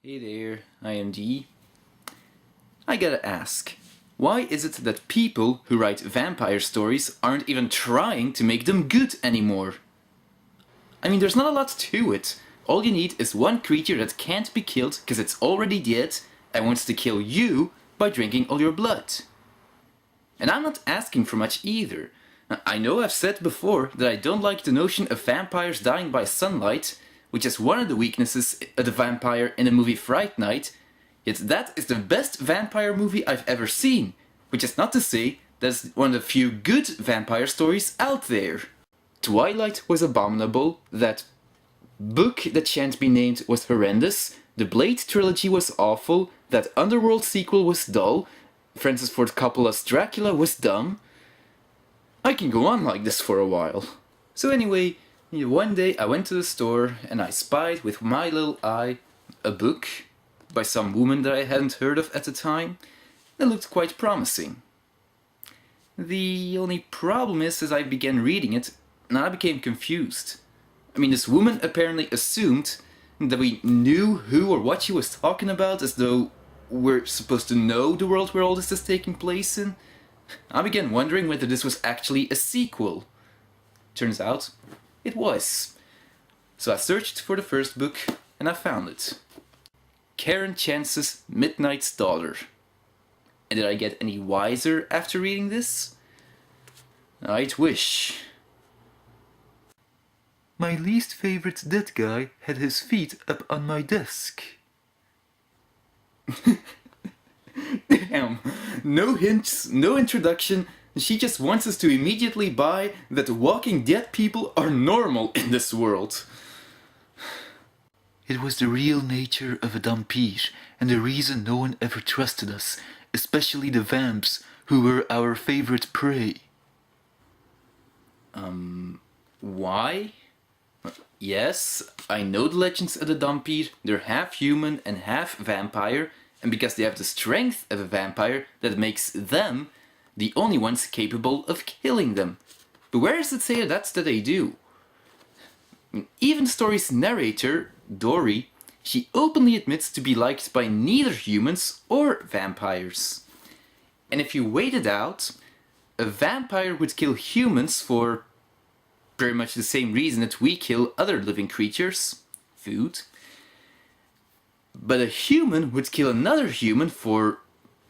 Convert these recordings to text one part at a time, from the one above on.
Hey there, I am D. I gotta ask, why is it that people who write vampire stories aren't even trying to make them good anymore? I mean, there's not a lot to it. All you need is one creature that can't be killed because it's already dead and wants to kill you by drinking all your blood. And I'm not asking for much either. I know I've said before that I don't like the notion of vampires dying by sunlight, which is one of the weaknesses of the vampire in the movie Fright Night, yet that is the best vampire movie I've ever seen, which is not to say that's one of the few good vampire stories out there. Twilight was abominable, that book that shan't be named was horrendous, the Blade trilogy was awful, that Underworld sequel was dull, Francis Ford Coppola's Dracula was dumb. I can go on like this for a while. So anyway, one day I went to the store and I spied with my little eye a book by some woman that I hadn't heard of at the time that looked quite promising. The only problem is, as I began reading it, and I became confused. I mean, this woman apparently assumed that we knew who or what she was talking about, as though we're supposed to know the world where all this is taking place in. I began wondering whether this was actually a sequel. Turns out, it was. So I searched for the first book, and I found it. Karen Chance's Midnight's Daughter. And did I get any wiser after reading this? I'd wish. My least favorite dead guy had his feet up on my desk. Damn, no hints, no introduction, she just wants us to immediately buy that walking dead people are normal in this world. It was the real nature of a vampire, and the reason no one ever trusted us, especially the vamps, who were our favorite prey. Why? Yes, I know the legends of the vampire, they're half human and half vampire, and because they have the strength of a vampire, that makes them the only ones capable of killing them. But where does it say that they do? Even the story's narrator, Dory, she openly admits to be liked by neither humans or vampires. And if you weighed it out, a vampire would kill humans for pretty much the same reason that we kill other living creatures, food. But a human would kill another human for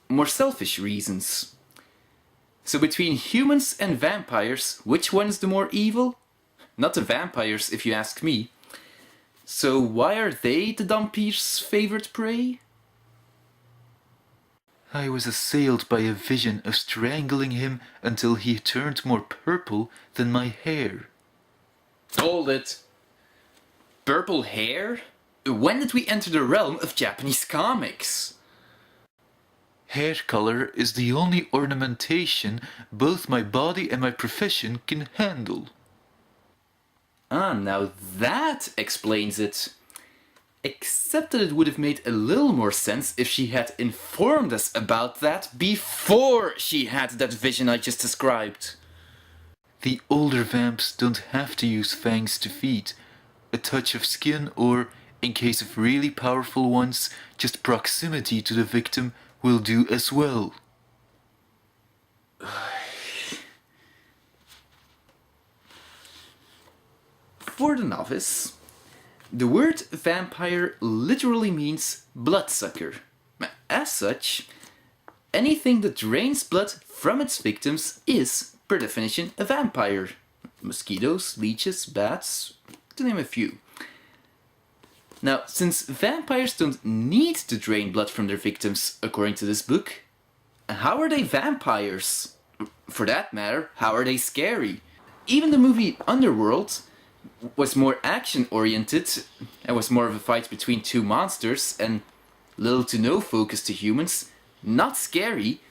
more selfish reasons. So between humans and vampires, which one's the more evil? Not the vampires, if you ask me. So why are they the vampire's favorite prey? I was assailed by a vision of strangling him until he turned more purple than my hair. Hold it. Purple hair? When did we enter the realm of Japanese comics? Hair color is the only ornamentation both my body and my profession can handle. Ah, now that explains it. Except that it would have made a little more sense if she had informed us about that before she had that vision I just described. The older vamps don't have to use fangs to feed. A touch of skin or, in case of really powerful ones, just proximity to the victim will do as well. For the novice, the word vampire literally means bloodsucker. As such, anything that drains blood from its victims is, per definition, a vampire. Mosquitoes, leeches, bats, to name a few. Now, since vampires don't need to drain blood from their victims, according to this book, how are they vampires? For that matter, how are they scary? Even the movie Underworld was more action-oriented and was more of a fight between two monsters and little to no focus to humans. Not scary,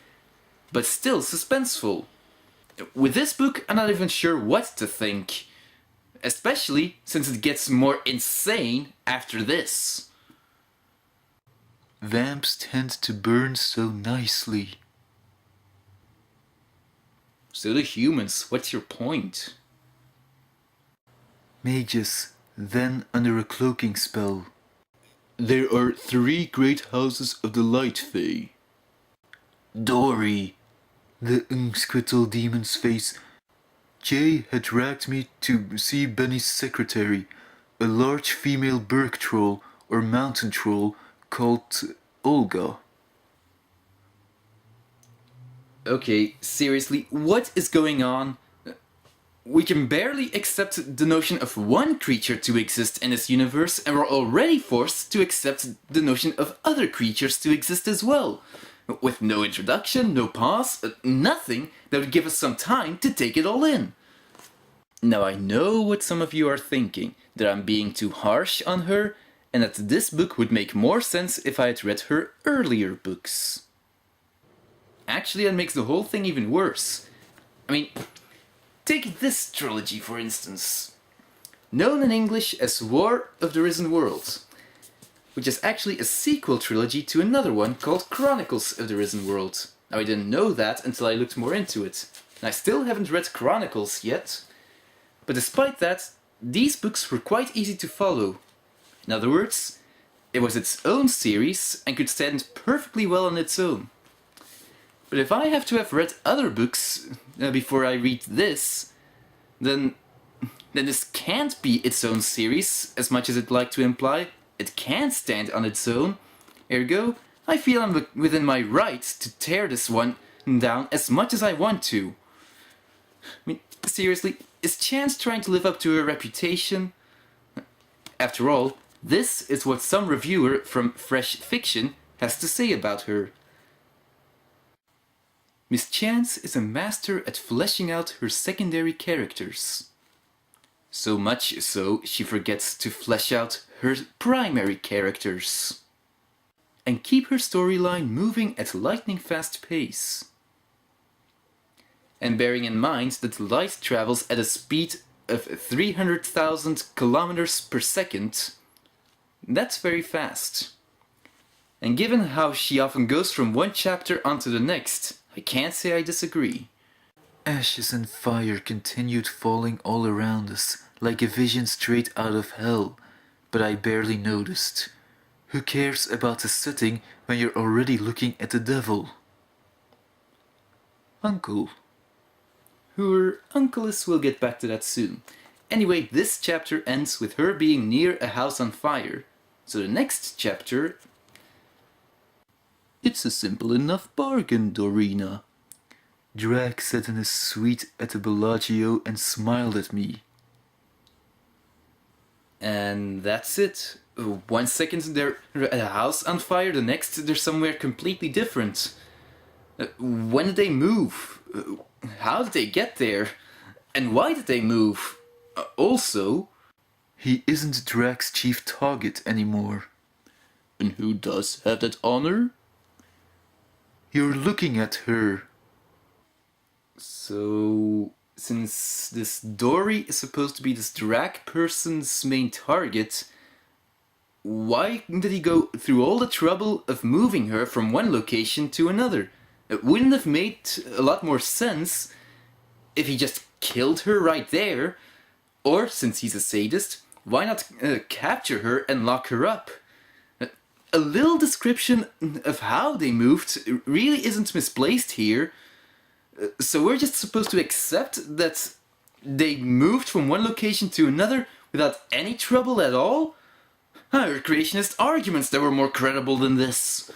but still suspenseful. With this book, I'm not even sure what to think. Especially since it gets more insane after this. Vamps tend to burn so nicely. So do humans, what's your point? Mages, then under a cloaking spell. There are 3 great houses of the light, Fae. Dory, the unsquittle demon's face. Jay had dragged me to see Benny's secretary, a large female berg troll or mountain troll called Olga. Okay, seriously, what is going on? We can barely accept the notion of one creature to exist in this universe, and we're already forced to accept the notion of other creatures to exist as well. With no introduction, no pause, nothing that would give us some time to take it all in. Now I know what some of you are thinking, that I'm being too harsh on her, and that this book would make more sense if I had read her earlier books. Actually, that makes the whole thing even worse. I mean, take this trilogy for instance. Known in English as War of the Risen World, which is actually a sequel trilogy to another one called Chronicles of the Risen World. Now I didn't know that until I looked more into it. And I still haven't read Chronicles yet. But despite that, these books were quite easy to follow. In other words, it was its own series and could stand perfectly well on its own. But if I have to have read other books before I read this, then this can't be its own series, as much as it'd like to imply. It can't stand on its own. Ergo, I feel I'm within my right to tear this one down as much as I want to. I mean, seriously, is Chance trying to live up to her reputation? After all, this is what some reviewer from Fresh Fiction has to say about her. Miss Chance is a master at fleshing out her secondary characters. So much so, she forgets to flesh out her primary characters. And keep her storyline moving at lightning fast pace. And bearing in mind that light travels at a speed of 300,000 kilometers per second, that's very fast. And given how she often goes from one chapter onto the next, I can't say I disagree. Ashes and fire continued falling all around us, like a vision straight out of hell, but I barely noticed. Who cares about a setting when you're already looking at the devil? Uncle. Who her uncle is, we'll get back to that soon. Anyway, this chapter ends with her being near a house on fire. So the next chapter... It's a simple enough bargain, Dorina. Drag sat in his suite at the Bellagio and smiled at me. And that's it. 1 second they're at a house on fire, the next they're somewhere completely different. When did they move? How did they get there? And why did they move? Also... He isn't Drag's chief target anymore. And who does have that honor? You're looking at her. So... since this Dory is supposed to be this drag person's main target, why did he go through all the trouble of moving her from one location to another? It wouldn't have made a lot more sense if he just killed her right there. Or, since he's a sadist, why not capture her and lock her up? A little description of how they moved really isn't misplaced here. So we're just supposed to accept that they moved from one location to another without any trouble at all? I heard creationist arguments that were more credible than this.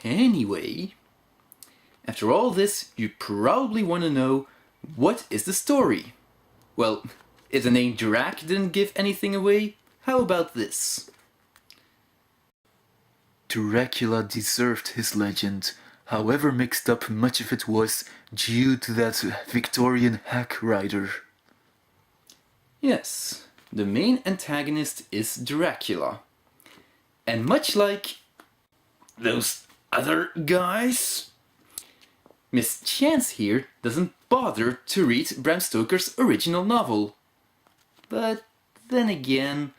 Anyway, after all this, you probably want to know, what is the story? Well, if the name Drac didn't give anything away, how about this? Dracula deserved his legend, however mixed up much of it was due to that Victorian hack writer. Yes, the main antagonist is Dracula. And much like those other guys, Miss Chance here doesn't bother to read Bram Stoker's original novel. But then again,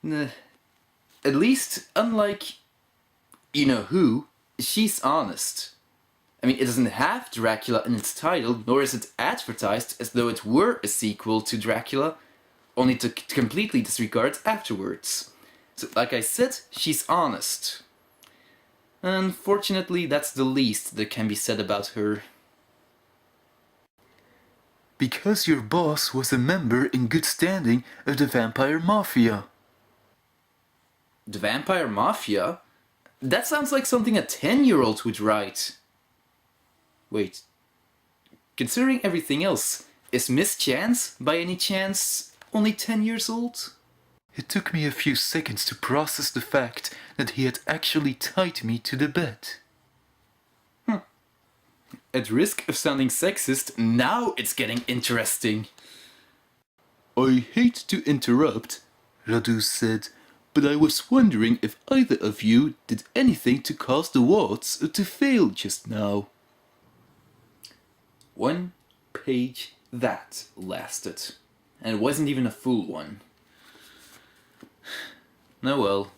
at least unlike You Know Who, she's honest. I mean, it doesn't have Dracula in its title, nor is it advertised as though it were a sequel to Dracula, only to completely disregard afterwards. So, like I said, she's honest. Unfortunately, that's the least that can be said about her. Because your boss was a member in good standing of the Vampire Mafia. The Vampire Mafia? That sounds like something a 10-year-old would write. Wait. Considering everything else, is Miss Chance, by any chance, only 10 years old? It took me a few seconds to process the fact that he had actually tied me to the bed. At risk of sounding sexist, now it's getting interesting. I hate to interrupt, Radu said, but I was wondering if either of you did anything to cause the wards to fail just now. 1 page that lasted. And it wasn't even a full one. Oh well.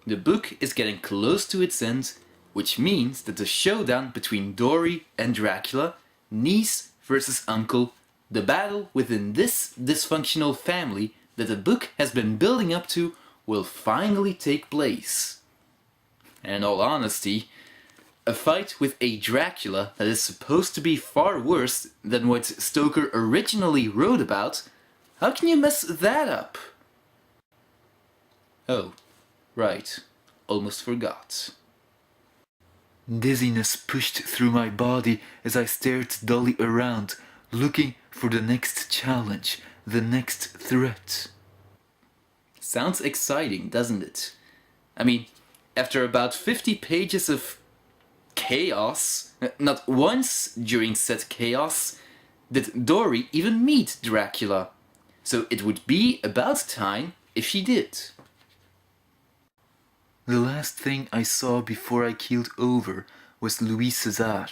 The book is getting close to its end, which means that the showdown between Dory and Dracula, niece versus uncle, the battle within this dysfunctional family that the book has been building up to, will finally take place. And in all honesty, a fight with a Dracula that is supposed to be far worse than what Stoker originally wrote about, how can you mess that up? Oh, right. Almost forgot. Dizziness pushed through my body as I stared dully around, looking for the next challenge, the next threat. Sounds exciting, doesn't it? I mean, after about 50 pages of chaos, not once during said chaos did Dory even meet Dracula. So it would be about time if she did. The last thing I saw before I keeled over was Louis César.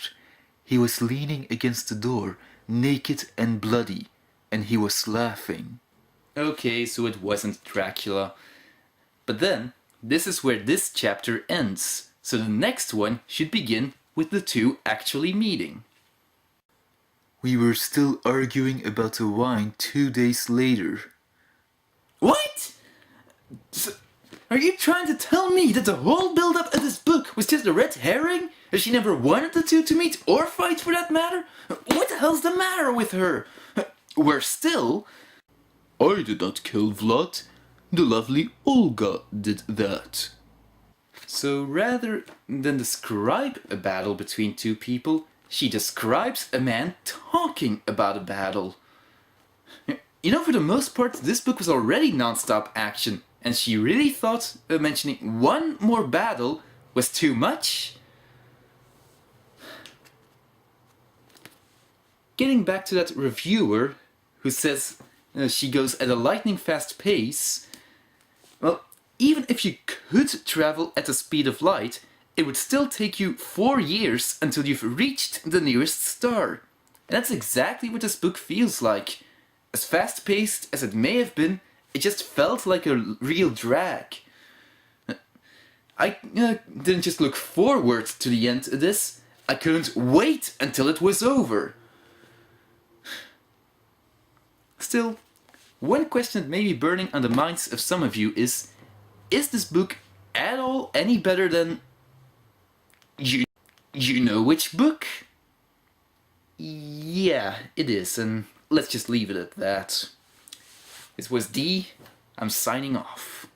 He was leaning against the door, naked and bloody, and he was laughing. Okay, so it wasn't Dracula. But then, this is where this chapter ends, so the next one should begin with the two actually meeting. We were still arguing about the wine 2 days later. What? So, are you trying to tell me that the whole build-up of this book was just a red herring? That she never wanted the two to meet or fight for that matter? What the hell's the matter with her? Worse still, I did not kill Vlad. The lovely Olga did that. so rather than describe a battle between two people, she describes a man talking about a battle. You know, for the most part, this book was already non-stop action, and she really thought mentioning one more battle was too much? Getting back to that reviewer who says she goes at a lightning fast pace, well, even if you could travel at the speed of light, it would still take you 4 years until you've reached the nearest star. And that's exactly what this book feels like. As fast-paced as it may have been, it just felt like a real drag. I didn't just look forward to the end of this, I couldn't wait until it was over. Still, one question that may be burning on the minds of some of you is this book at all any better than... You know which book? Yeah, it is, and let's just leave it at that. This was D. I'm signing off.